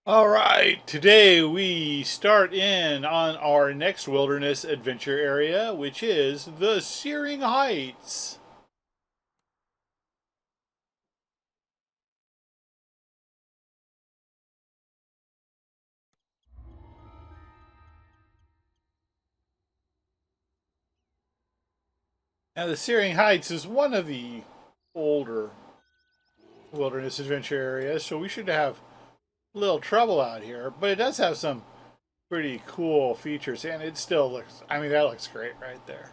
All right, today we start in on our next wilderness adventure area, which is the Searing Heights. Now, the Searing Heights is one of the older wilderness adventure areas, so we should have little trouble out here, but it does have some pretty cool features, and it still looks, I mean, that looks great right there.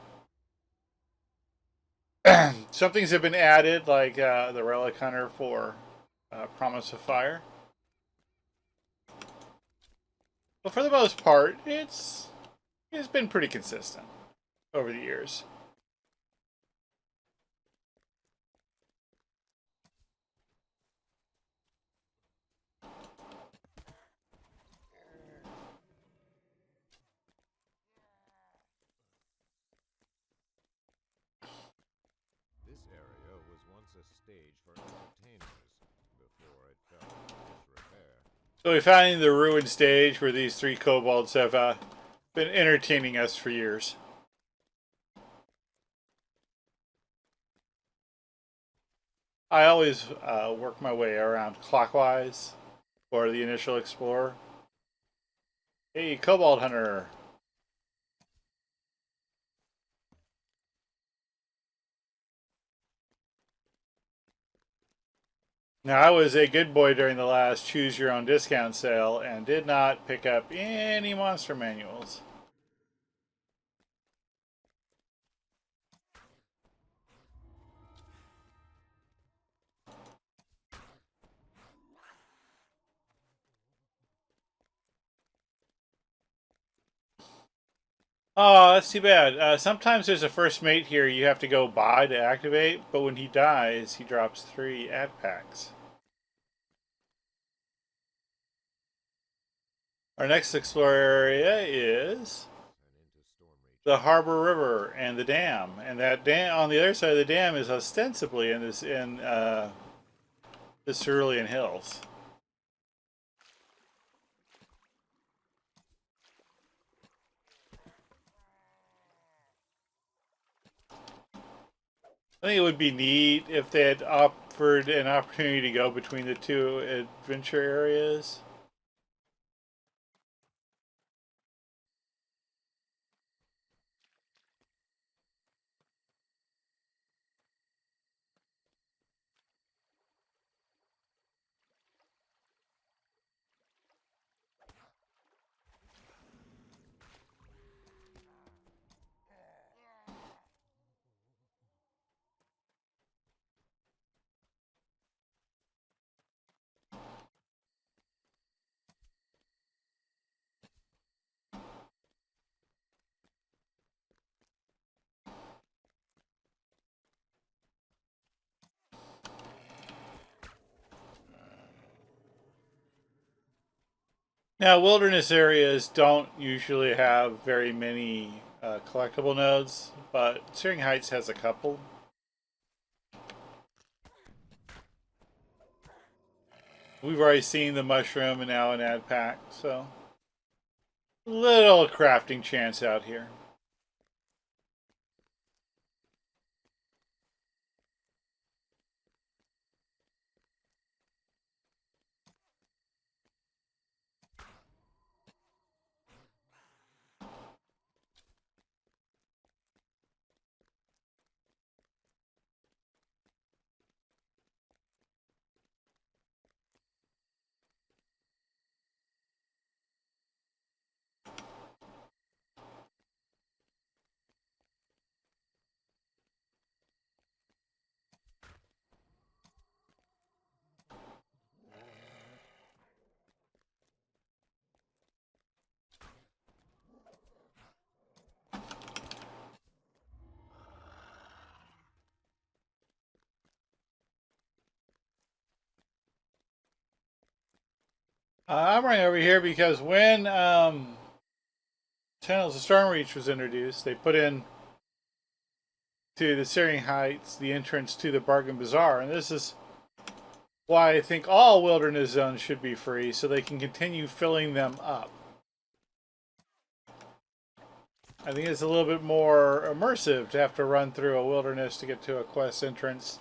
Some things have been added, like the Relic Hunter for Promise of Fire. But for the most part, it's been pretty consistent over the years. This area was once a stage for entertainers before it fell into disrepair. So we found the ruined stage where these three kobolds have been entertaining us for years. I always work my way around clockwise for the initial explorer. Hey, kobold hunter. Now, I was a good boy during the last choose your own discount sale and did not pick up any monster manuals. Oh, that's too bad. Sometimes there's a first mate here you have to go buy to activate, but when he dies, he drops 3 ad packs. Our next explorer area is the Harbor River and the dam, and that dam on the other side of the dam is ostensibly in the Cerulean Hills. I think it would be neat if they had offered an opportunity to go between the two adventure areas. Now, wilderness areas don't usually have very many collectible nodes, but Searing Heights has a couple. We've already seen the mushroom and now an ad pack, so little crafting chance out here. I'm running over here because when Tunnels of Stormreach was introduced, they put in to the Searing Heights the entrance to the Bargain Bazaar, and this is why I think all wilderness zones should be free, so they can continue filling them up. I think it's a little bit more immersive to have to run through a wilderness to get to a quest entrance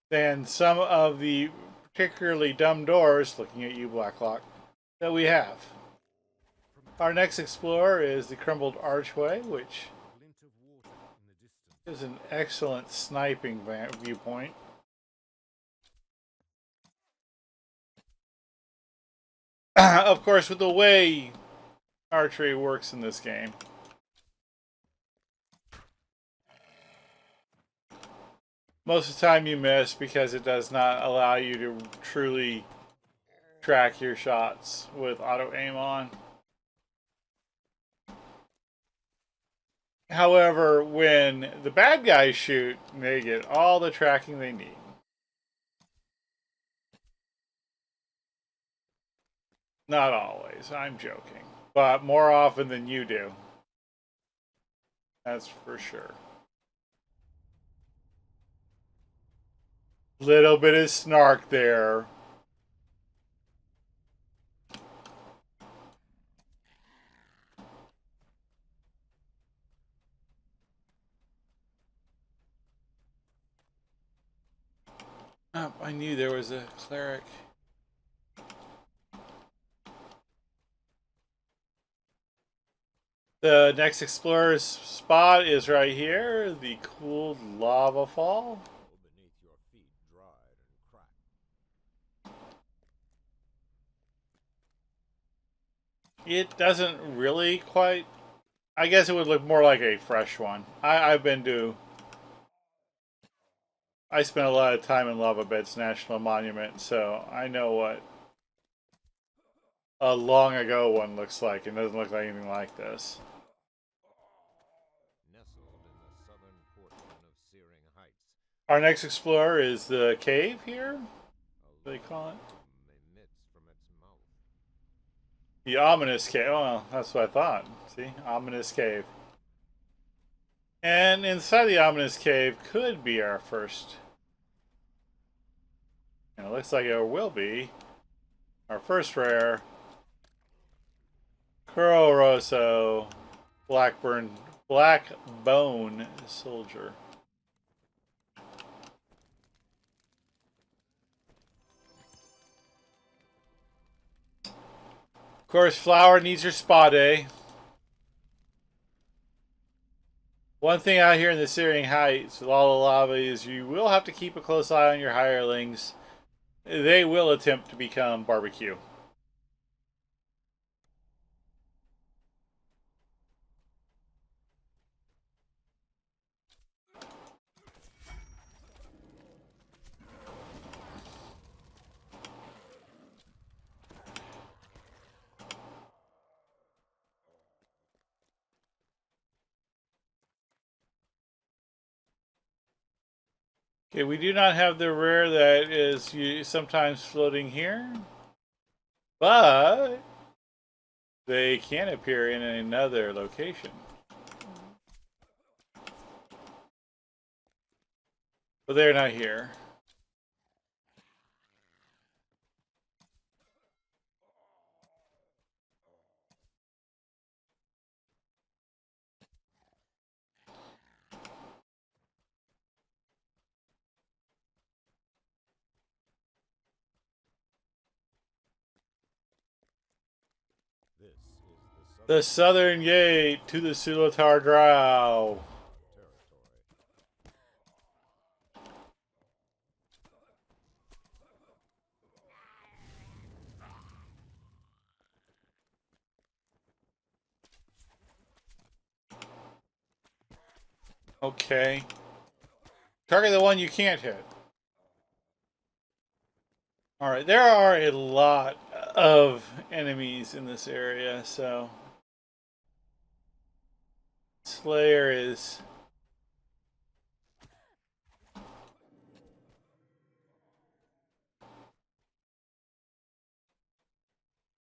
than some of the particularly dumb doors, looking at you, Blacklock, that we have. Our next explorer is the Crumbled Archway, which is an excellent sniping viewpoint. Of course, with the way archery works in this game, most of the time you miss because it does not allow you to truly track your shots with auto aim on. However, when the bad guys shoot, they get all the tracking they need. Not always, I'm joking. But more often than you do. That's for sure. Little bit of snark there. Oh, I knew there was a cleric. The next explorer's spot is right here, the cooled lava fall. Beneath your feet dried and cracked. It doesn't really quite. I guess it would look more like a fresh one. I've been to. I spent a lot of time in Lava Beds National Monument, so I know what a long ago one looks like. It doesn't look like anything like this. Nestled in the southern portion of Searing Heights, Our next explorer is the cave here. What do they call it? emits from its mouth. The ominous cave. Oh, well, that's what I thought. See? Ominous cave. And inside the ominous cave could be our first. And it looks like it will be our first rare. Kuro Rosso Blackbone Soldier. Of course, Flower needs her spa day. One thing out here in the Searing Heights with all the lava is you will have to keep a close eye on your hirelings. They will attempt to become barbecue. Okay, we do not have the rare that is sometimes floating here, but they can appear in another location. But they're not here. This is The southern gate to the Sulatar Drow. territory. Okay. Target the one you can't hit. Alright, there are a lot of enemies in this area, so Slayer is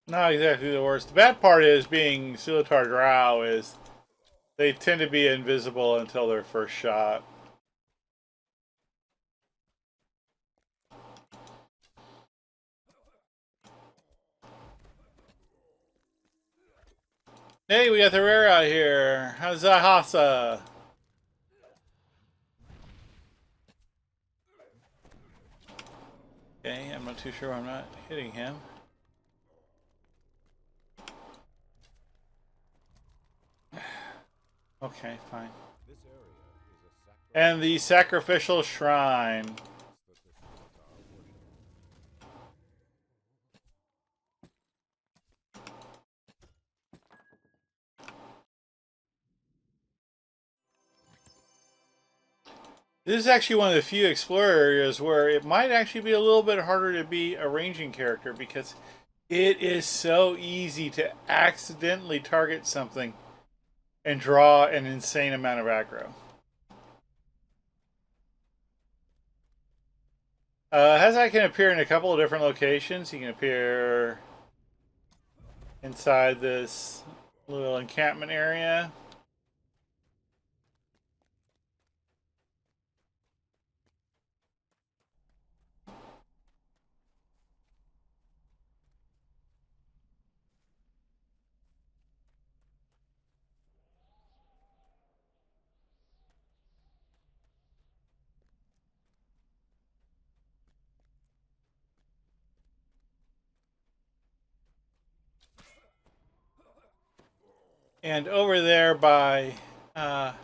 not exactly the worst. The bad part is being Sulatar Drow is they tend to be invisible until their first shot. Hey, we got the rare out here. How's that Hasa? Okay, I'm not too sure I'm not hitting him. Okay, fine. This area is a sacred And the sacrificial shrine. that the Sulatar worship. This is actually one of the few explorer areas where it might actually be a little bit harder to be a ranging character because it is so easy to accidentally target something and draw an insane amount of aggro. Hazai can appear in a couple of different locations. He can appear inside this little encampment area. And over there by, well,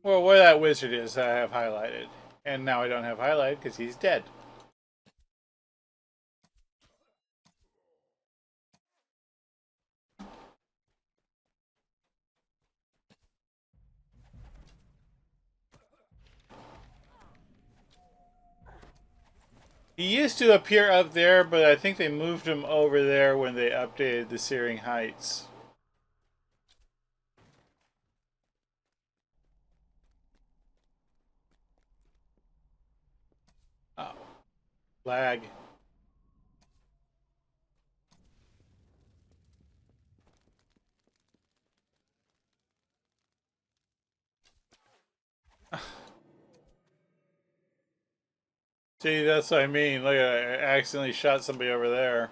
where that wizard is, I have highlighted. And now I don't have highlighted because he's dead. He used to appear up there, but I think they moved him over there when they updated the Searing Heights. Oh, lag. See, that's what I mean. Look, I accidentally shot somebody over there.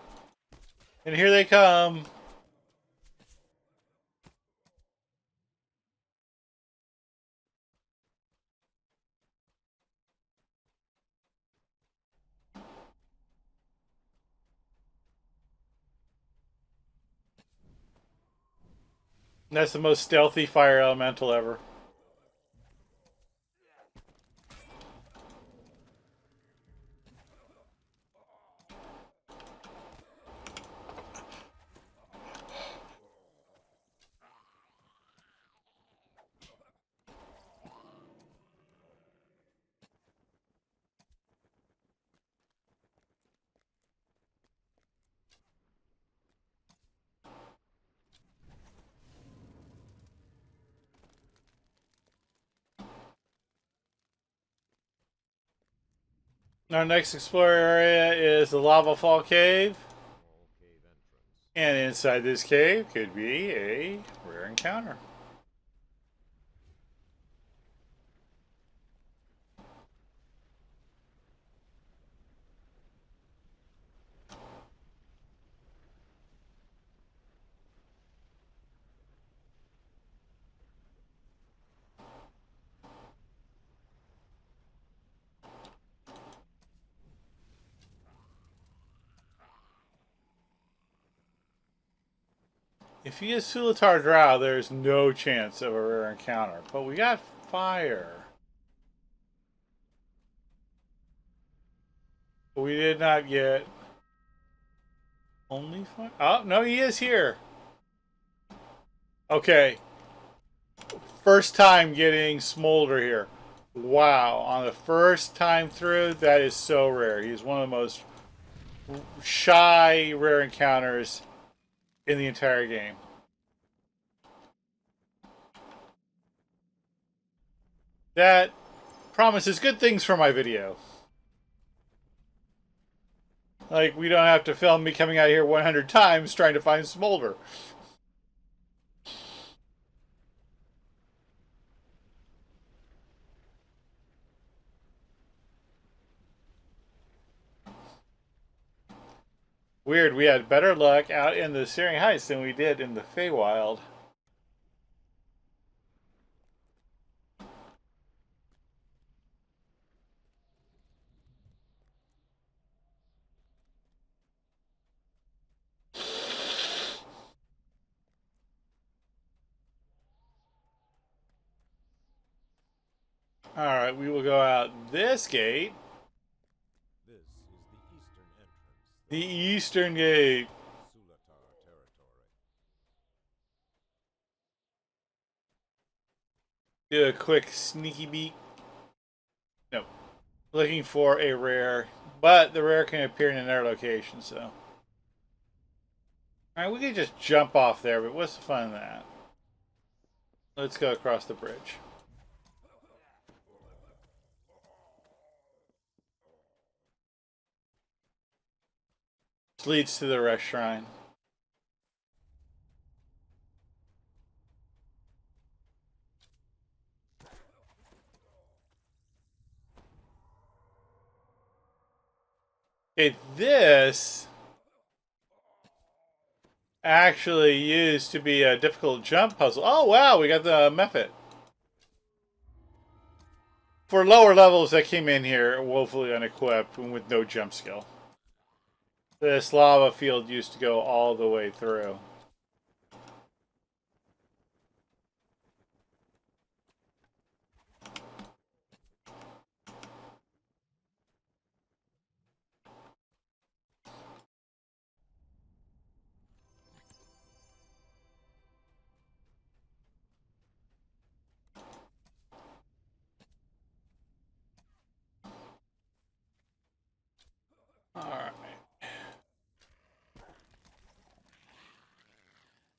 And here they come. That's the most stealthy fire elemental ever. Our next explorer area is the Lava Fall Cave. Small cave entrance. And inside this cave could be a rare encounter. If he is Sulatar Drow, there's no chance of a rare encounter. But we got fire. We did not get only fire. Oh, no, he is here. Okay. First time getting Smolder here. Wow. On the first time through, that is so rare. He's one of the most shy rare encounters in the entire game. That promises good things for my video. Like, we don't have to film me coming out here 100 times trying to find Smolder. Weird, we had better luck out in the Searing Heights than we did in the Feywild. Alright, we will go out this gate. This is the eastern entrance The that eastern gate. Sulatar territory. Do a quick sneaky beak. Nope. Looking for a rare. But the rare can appear in another location, so. Alright, we could just jump off there, but what's the fun in that? Let's go across the bridge. This leads to the rest shrine. Okay, this actually used to be a difficult jump puzzle. Oh wow, we got the method. For lower levels that came in here woefully unequipped and with no jump skill. This lava field used to go all the way through. Alright.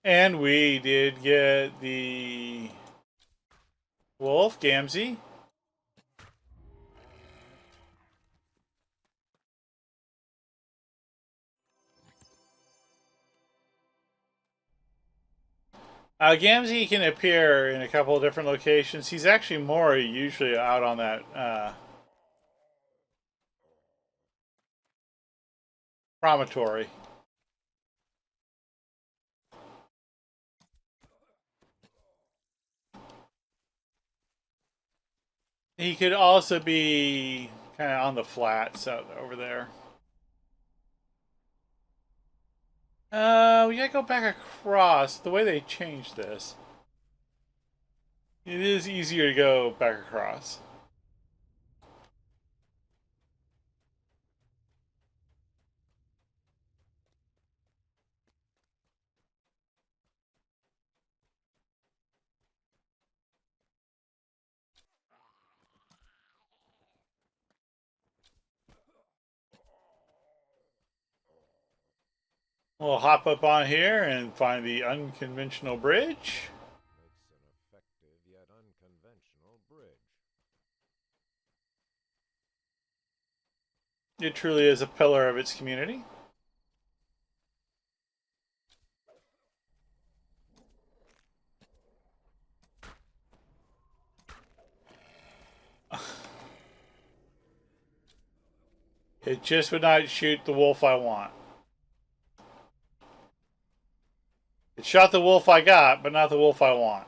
And we did get the wolf, Gamzee. Gamzee can appear in a couple of different locations. He's actually more usually out on that promontory. He could also be kind of on the flats out over there. We gotta go back across. The way they changed this, it is easier to go back across. We'll hop up on here and find the unconventional bridge. Makes an effective yet unconventional bridge. It truly is a pillar of its community. It just would not shoot the wolf I want. It shot the wolf I got, but not the wolf I want.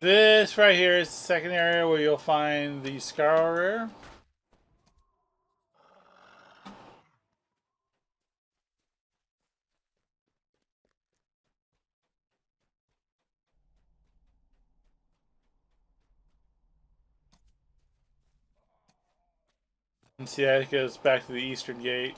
This right here is the second area where you'll find the Scarrow rare. And see, that goes back to the eastern gate.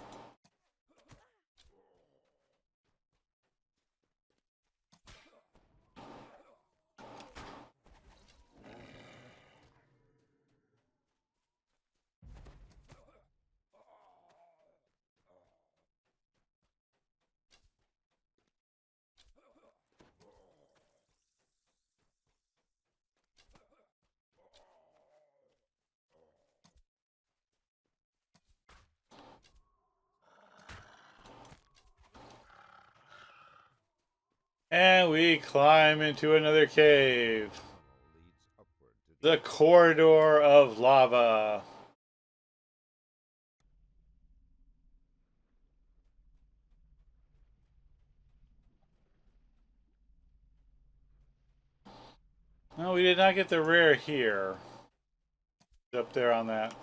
And we climb into another cave. Leads upward to The corridor of lava. No, we did not get the rare here. Up there on that.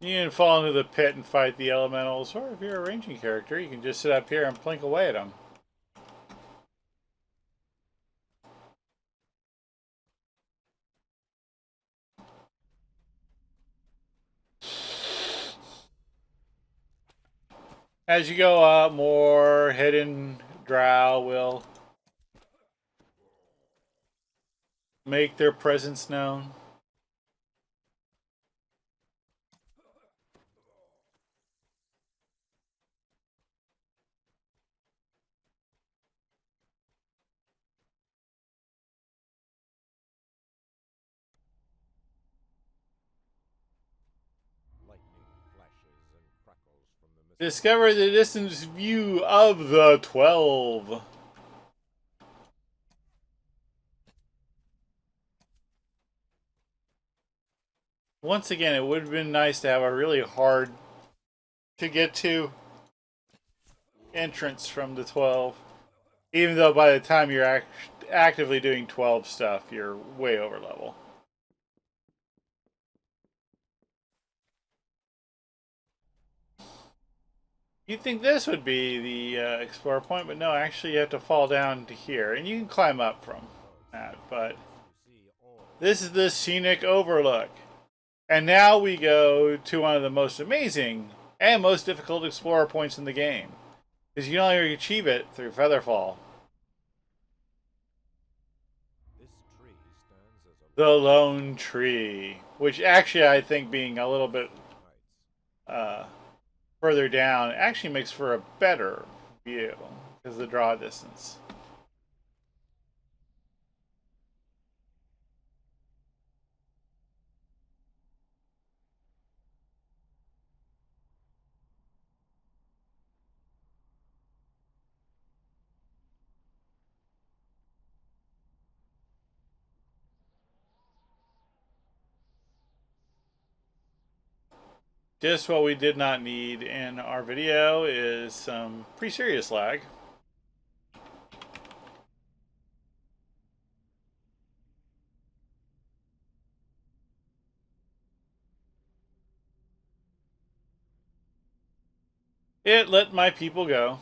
You can fall into the pit and fight the elementals, or if you're a ranging character, you can just sit up here and plink away at them. As you go up, more hidden drow will make their presence known. lightning flashes and crackles from the mist. Discover the distant view of the 12. Once again, it would have been nice to have a really hard to get to entrance from the 12. Even though by the time you're actively doing 12 stuff, you're way over level. You'd think this would be the explorer point, but no, actually you have to fall down to here. And you can climb up from that, but this is the scenic overlook. And now we go to one of the most amazing and most difficult explorer points in the game. Because you can only achieve it through Featherfall. This tree stands as a The Lone Tree. Which actually I think being a little bit further down actually makes for a better view. Because of the draw distance. Just what we did not need in our video is some pretty serious lag. It let my people go.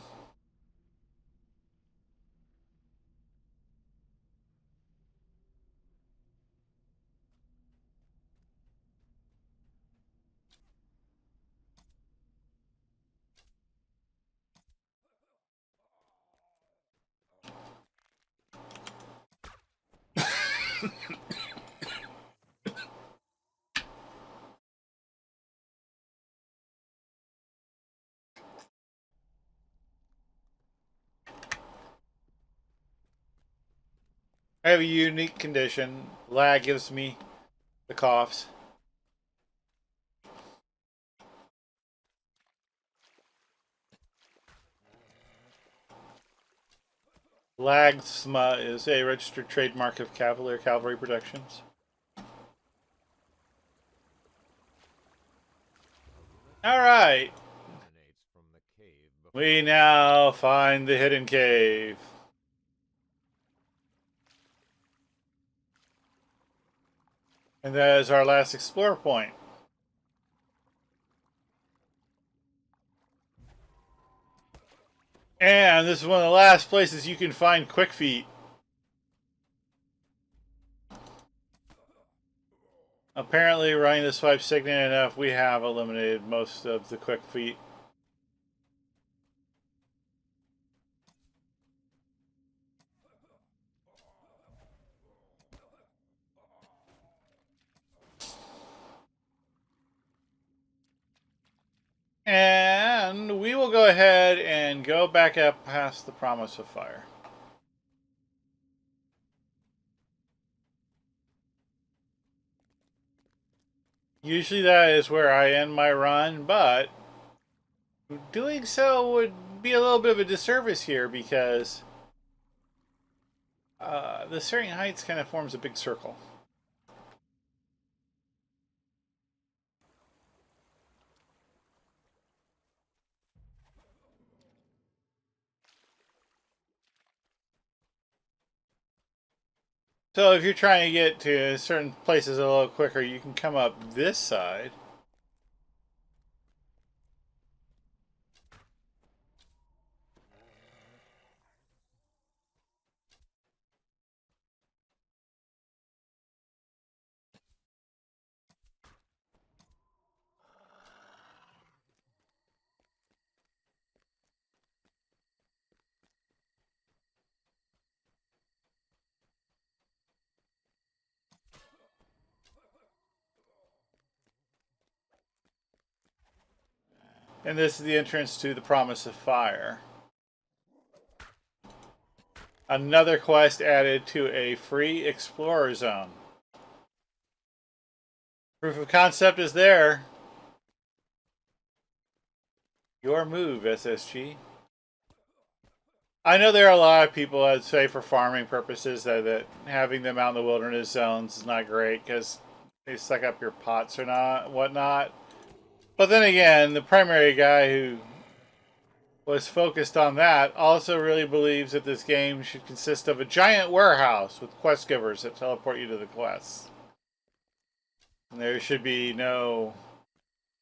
I have a unique condition. Lag gives me the coughs. Lagsma is a registered trademark of Cavalier Cavalry Productions. Alright. emanates from the cave before We now find the hidden cave. And that is our last explore point. And this is one of the last places you can find Quickfeet. Apparently, running this pipe significant enough, we have eliminated most of the Quickfeet. And we will go ahead and go back up past the Promise of Fire. Usually that is where I end my run, but doing so would be a little bit of a disservice here because the Searing Heights kind of forms a big circle. So if you're trying to get to certain places a little quicker, you can come up this side. And this is the entrance to the Promise of Fire. Another quest added to a free Explorer Zone. Proof of concept is there. Your move, SSG. I know there are a lot of people that say for farming purposes that having them out in the wilderness zones is not great because they suck up your pots or not, whatnot. But then again, the primary guy who was focused on that also really believes that this game should consist of a giant warehouse with quest givers that teleport you to the quests. And there should be no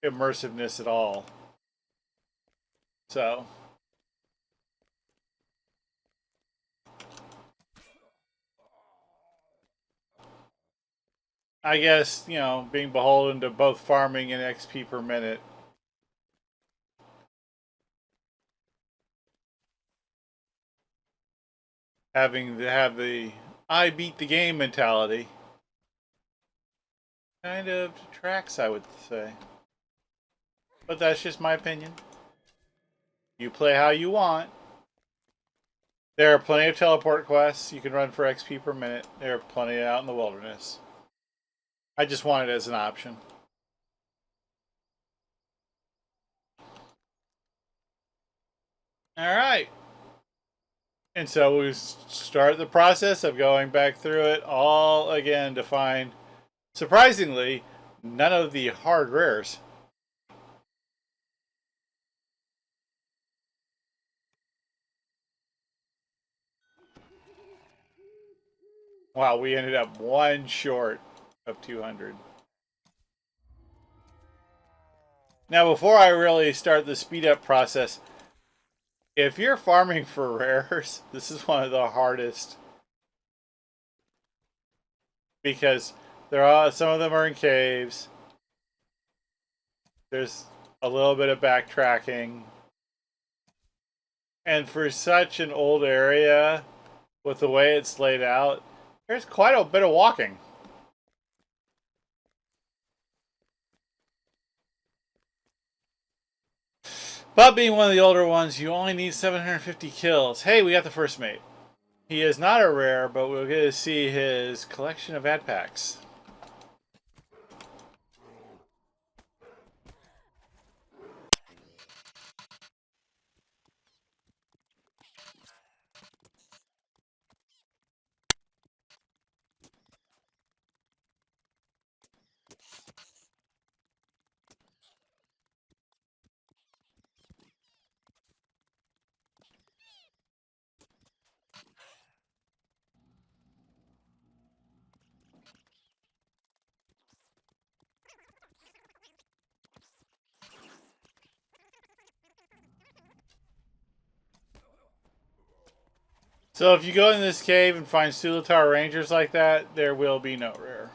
immersiveness at all. So, I guess, you know, being beholden to both farming and XP per minute. Having to have the I beat the game mentality kind of detracts, I would say. But that's just my opinion. You play how you want. There are plenty of teleport quests you can run for XP per minute. There are plenty out in the wilderness. I just want it as an option. All right. And so we start the process of going back through it all again to find, surprisingly, none of the hard rares. Wow, we ended up one short of 200. Now, before I really start the speed up process, if you're farming for rares, this is one of the hardest because some of them are in caves. There's a little bit of backtracking, and for such an old area, with the way it's laid out, there's quite a bit of walking. But being one of the older ones, you only need 750 kills. Hey, we got the first mate. He is not a rare, but we'll get to see his collection of ad packs. So if you go in this cave and find Sulatar Rangers like that, there will be no rare.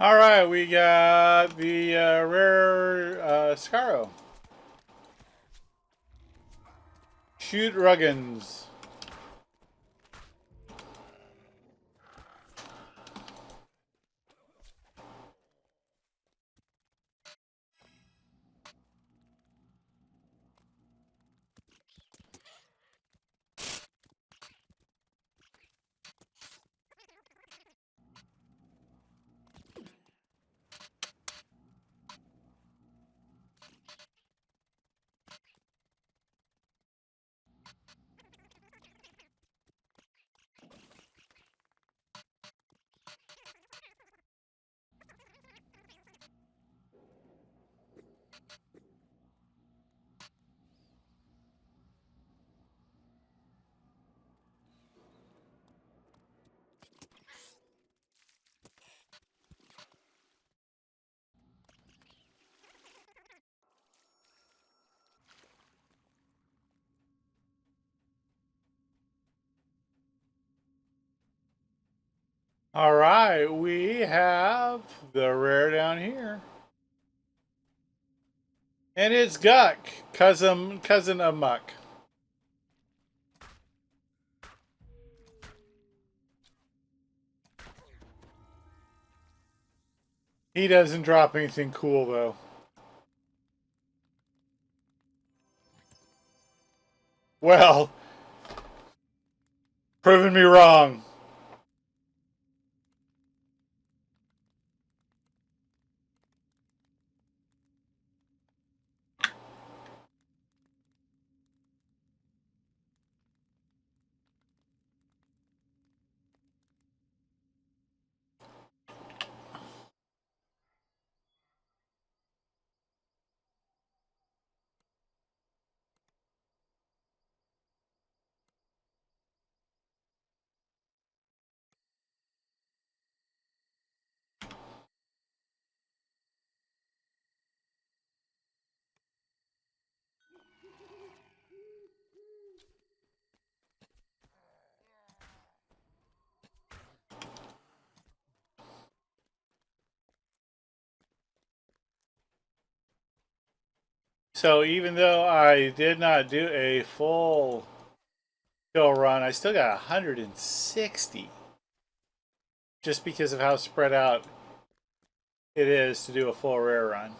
All right, we got the rare Scaro. Shoot Ruggins. All right, we have the rare down here. And it's Guck, cousin of Muck. He doesn't drop anything cool though. Well, proving me wrong. So even though I did not do a full kill run, I still got 160. Just because of how spread out it is to do a full rare run.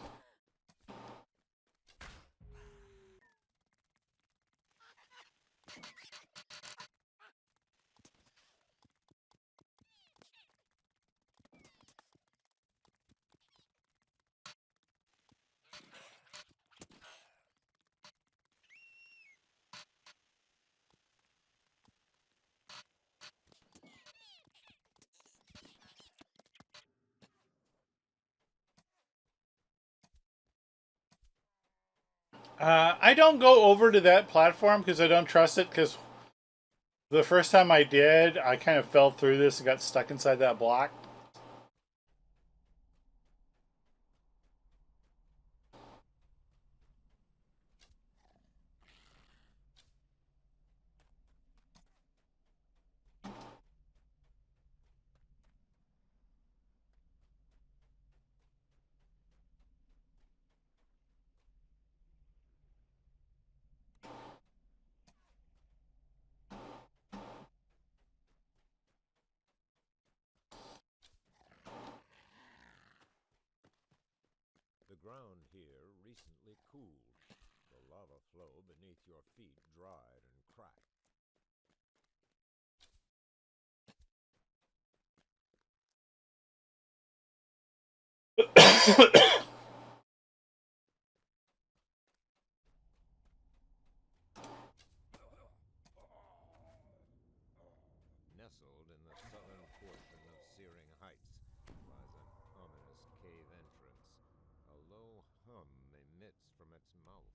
I don't go over to that platform because I don't trust it. Because the first time I did, I kind of fell through this and got stuck inside that block. The ground here recently cooled. The lava flow beneath your feet dried and cracked. Nestled in the southern portion of Searing Heights lies an ominous cave entrance. A low hum emits from its mouth.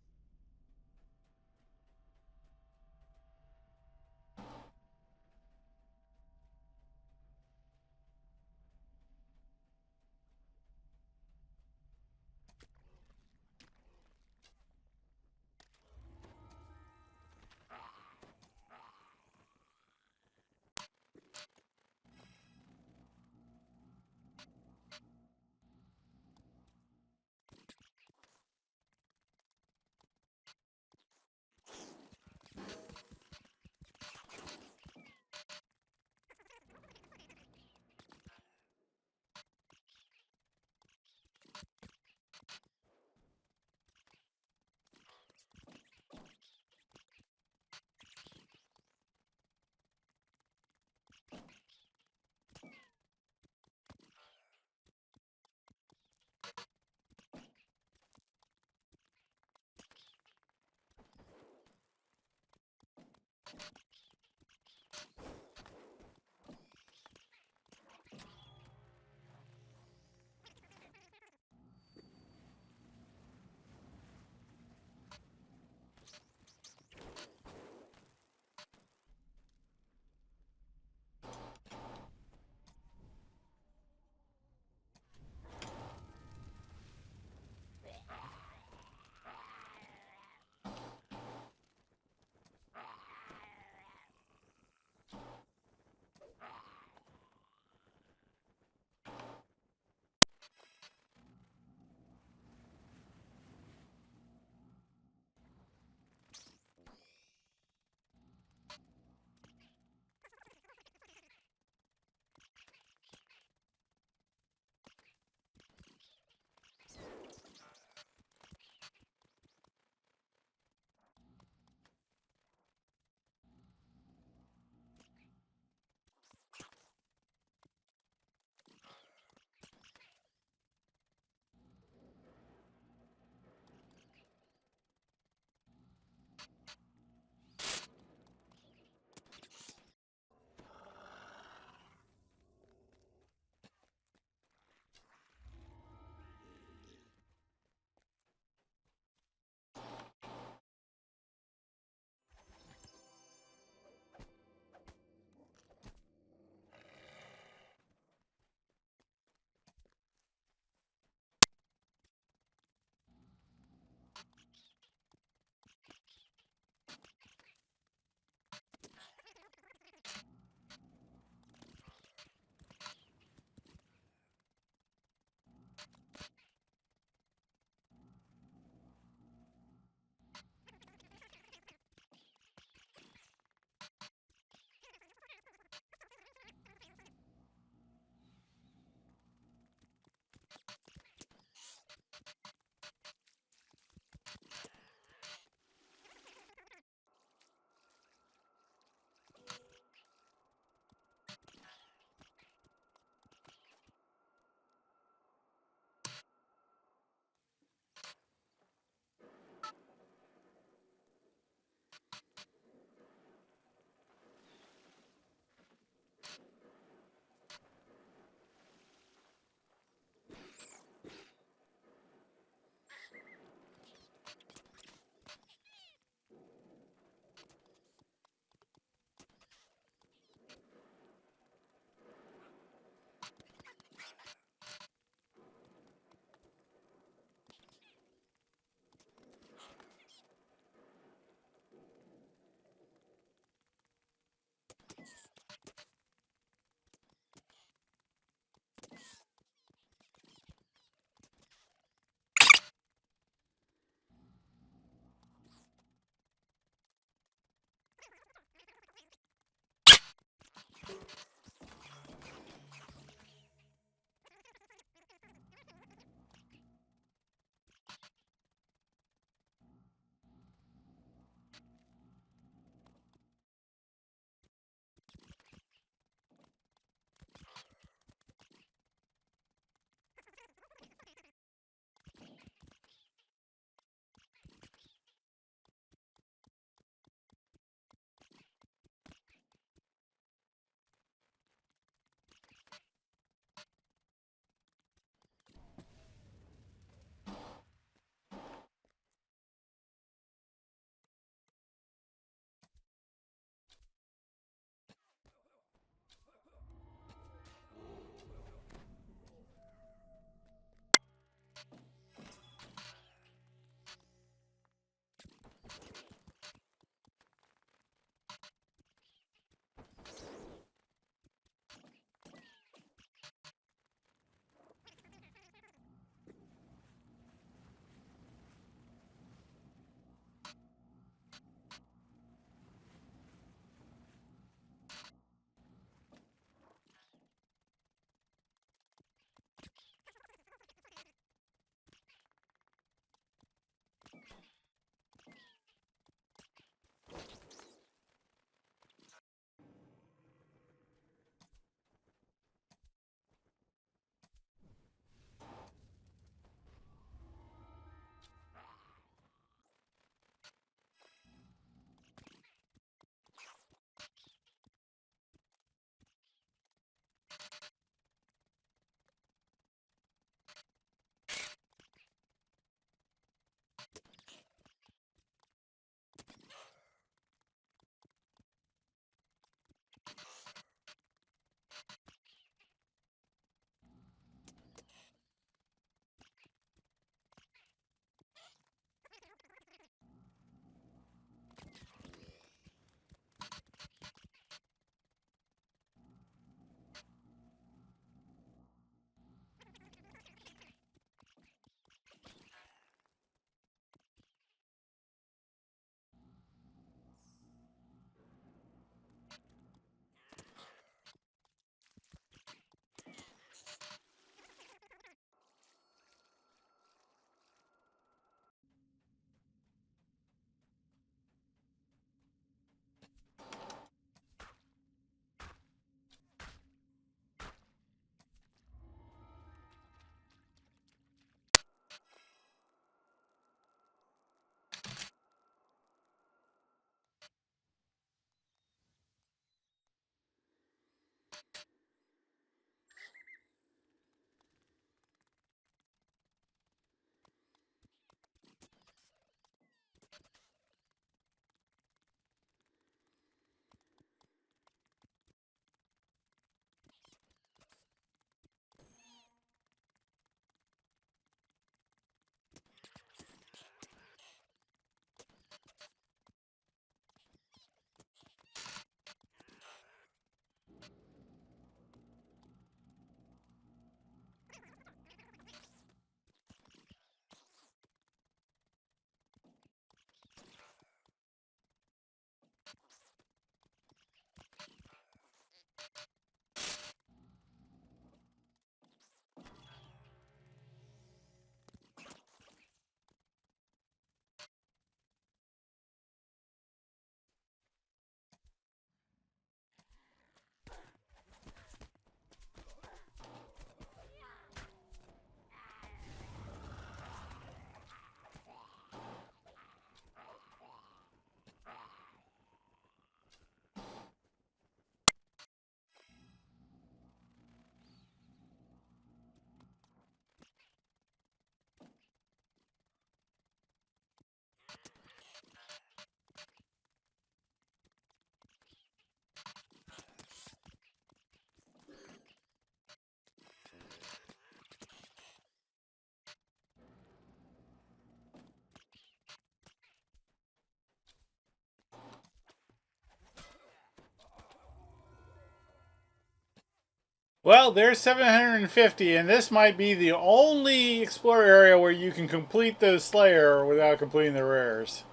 Well, there's 750, and this might be the only explore area where you can complete the Slayer without completing the rares.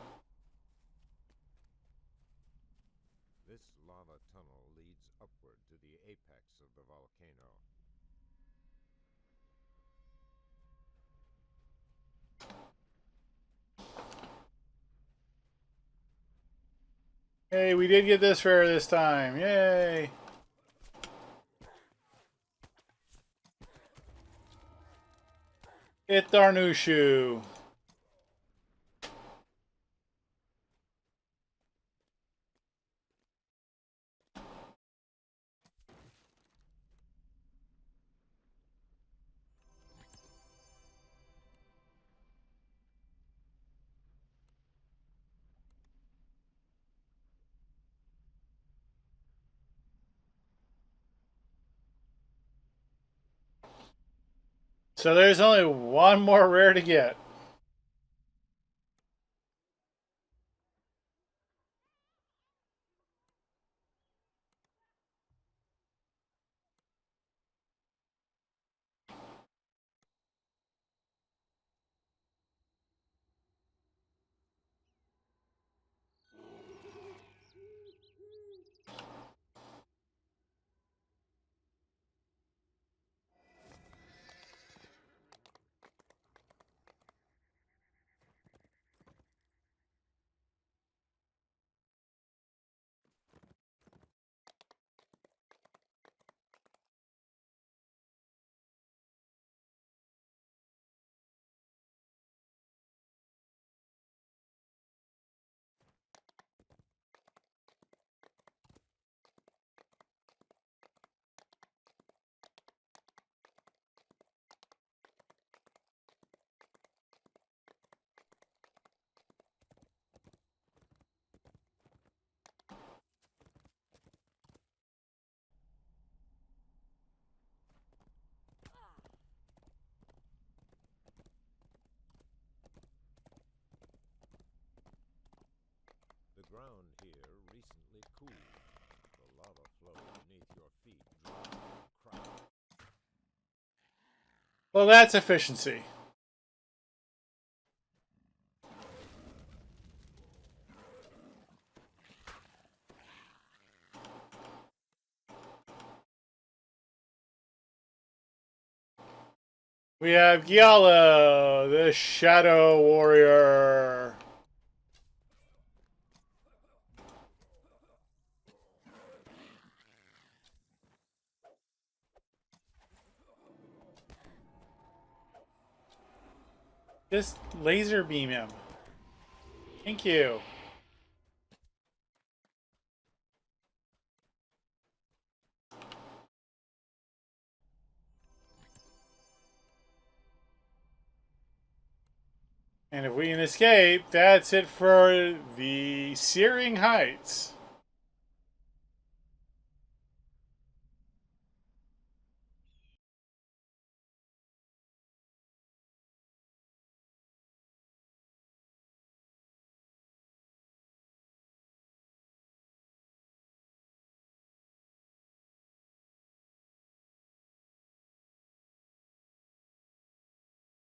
This lava tunnel leads upward to the apex of the volcano. Hey, we did get this rare this time. Yay! Itharnushu. So there's only one more rare to get. The ground here recently cooled. The lava flow beneath your feet dropped and cracked. Well, that's efficiency. We have Giala, the Shadow Warrior. Just laser beam him. Thank you. And if we can escape, that's it for the Searing Heights.